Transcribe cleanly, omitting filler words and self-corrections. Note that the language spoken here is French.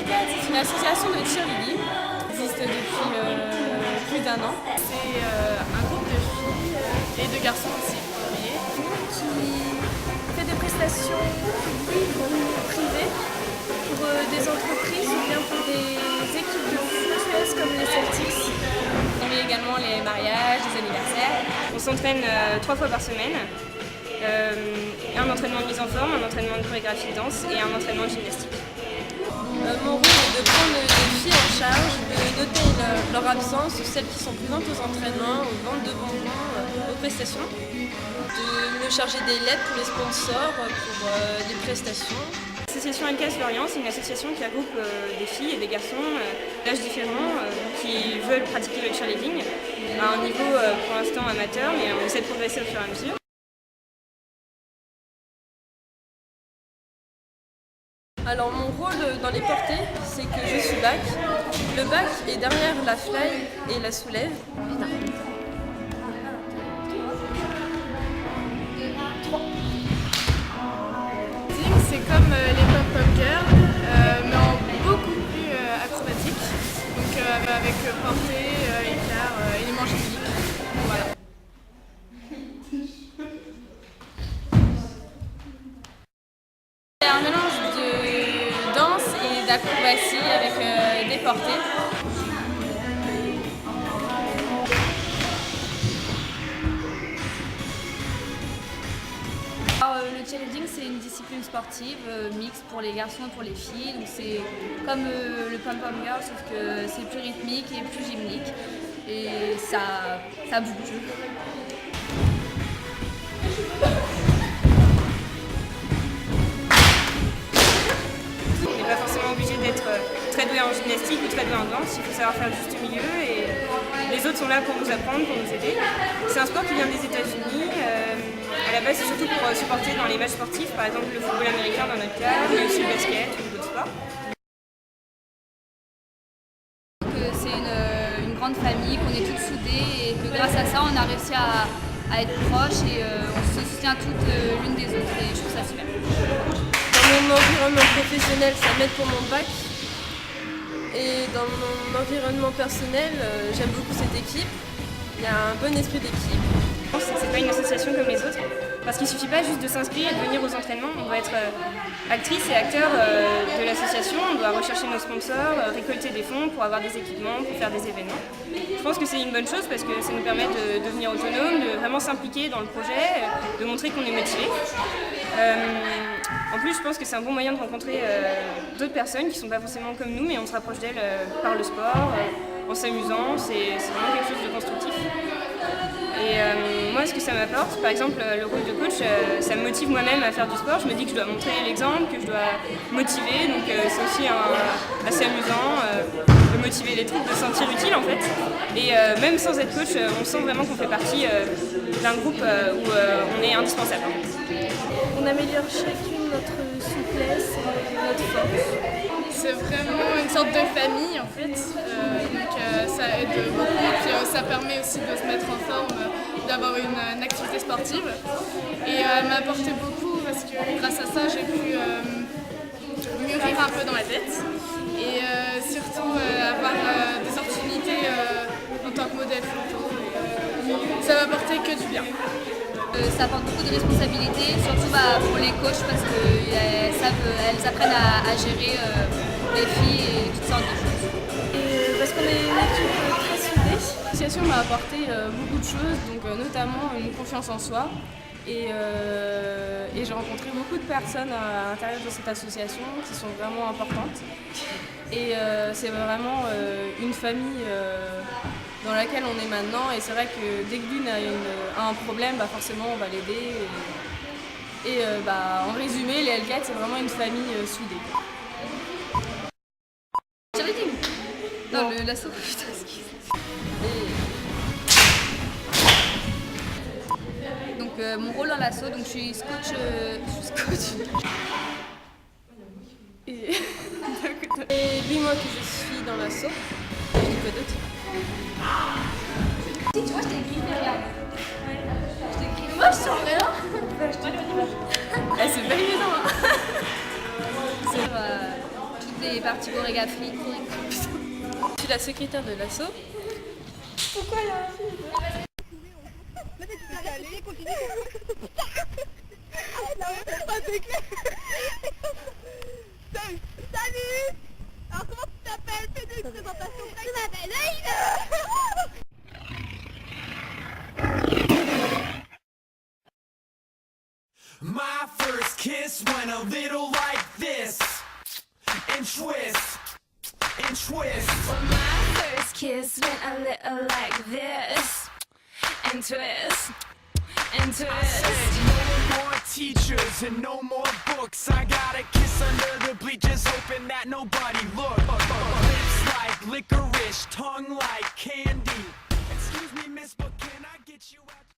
Hellcat, c'est une association de cheerleading qui existe depuis plus d'1 an. C'est un groupe de filles et de garçons aussi, qui fait des prestations publiques ou privées pour des entreprises ou bien pour des équipes de foot comme les Celtics. On met également les mariages, les anniversaires. On s'entraîne 3 fois par semaine. Un entraînement de mise en forme, un entraînement de chorégraphie de danse et un entraînement de gymnastique. Mon rôle est de prendre les filles en charge, de noter leur absence, celles qui sont présentes aux entraînements, aux ventes de bonbons, aux prestations, de me charger des lettres pour les sponsors, pour les prestations. L'association Hellcat Lorient, c'est une association qui regroupe des filles et des garçons d'âges différents qui veulent pratiquer le cheerleading à un niveau pour l'instant amateur, mais on essaie de progresser au fur et à mesure. Alors mon rôle dans les portées, c'est que je suis back. Le back est derrière la fly et la soulève. C'est comme les pom-pom girls, mais en beaucoup plus acrobatique. Donc avec portée, écart, éléments gymniques. Voilà. C'est un mélange de danse et d'acrobatie avec des portées. Le cheerleading, c'est une discipline sportive mixte pour les garçons et pour les filles. Donc c'est comme le pom-pom girl, sauf que c'est plus rythmique et plus gymnique. Et ça bouge. On n'est pas forcément obligé d'être très doué en gymnastique ou très doué en danse. Il faut savoir faire le juste milieu et les autres sont là pour nous apprendre, pour nous aider. C'est un sport qui vient des États-Unis. À la base, c'est surtout pour supporter dans les matchs sportifs, par exemple le football américain dans notre cas, mais aussi le basket ou d'autres sports. C'est une grande famille, qu'on est toutes soudées et que grâce à ça, on a réussi à être proches et on se soutient toutes l'une des autres et je trouve ça super. Dans mon environnement professionnel, ça m'aide pour mon bac. Et dans mon environnement personnel, j'aime beaucoup cette équipe. Il y a un bon esprit d'équipe. C'est pas une association comme les autres, parce qu'il suffit pas juste de s'inscrire et de venir aux entraînements. On doit être actrice et acteur de l'association, on doit rechercher nos sponsors, récolter des fonds pour avoir des équipements, pour faire des événements. Je pense que c'est une bonne chose parce que ça nous permet de devenir autonome, de vraiment s'impliquer dans le projet, de montrer qu'on est motivé. En plus, je pense que c'est un bon moyen de rencontrer d'autres personnes qui ne sont pas forcément comme nous, mais on se rapproche d'elles par le sport, en s'amusant. C'est vraiment quelque chose de constructif. Et moi, ce que ça m'apporte, par exemple, le rôle de coach, ça me motive moi-même à faire du sport. Je me dis que je dois montrer l'exemple, que je dois motiver. Donc c'est aussi assez amusant de motiver les troupes, de se sentir utile en fait. Et même sans être coach, on sent vraiment qu'on fait partie d'un groupe où on est indispensable. On améliore chacune notre souplesse et notre force. C'est vraiment une sorte de famille en fait, donc ça aide beaucoup et puis ça permet aussi de se mettre en forme, d'avoir une activité sportive et elle m'a apporté beaucoup parce que grâce à ça j'ai pu mûrir un peu dans la tête et surtout avoir des opportunités en tant que modèle photo, ça m'a apporté que du bien. Ça apporte beaucoup de responsabilités, surtout pour les coachs parce qu'elles apprennent à gérer les filles et toutes sortes de choses. Et parce qu'on est une équipe très soudée. L'association m'a apporté beaucoup de choses, donc notamment une confiance en soi. Et j'ai rencontré beaucoup de personnes à l'intérieur de cette association qui sont vraiment importantes. Et c'est vraiment une famille dans laquelle on est maintenant. Et c'est vrai que dès que l'une a un problème, forcément on va l'aider. Et en résumé, les Hellcat, c'est vraiment une famille soudée. Cheerleading ? Non, l'assaut, putain, excuse. Donc mon rôle dans l'assaut, donc je suis coach. Et dis-moi que je suis dans l'assaut. Je dis quoi d'autre? Si, tu vois, je t'ai écrit regarde. Je t'ai écrit. Moi, je sens rien. C'est pas évident. Sur toute toutes les parties chorégraphiques. Je suis la secrétaire de l'asso. Pourquoi là? Salut! Alors comment tu t'appelles? Fais une présentation. Je m'appelle My first kiss went a little like this, and twist, and twist. Well, my first kiss went a little like this, and twist, and twist. I said no more teachers and no more books. I got a kiss under the bleachers, hoping that nobody looked. Lips like licorice, tongue like candy.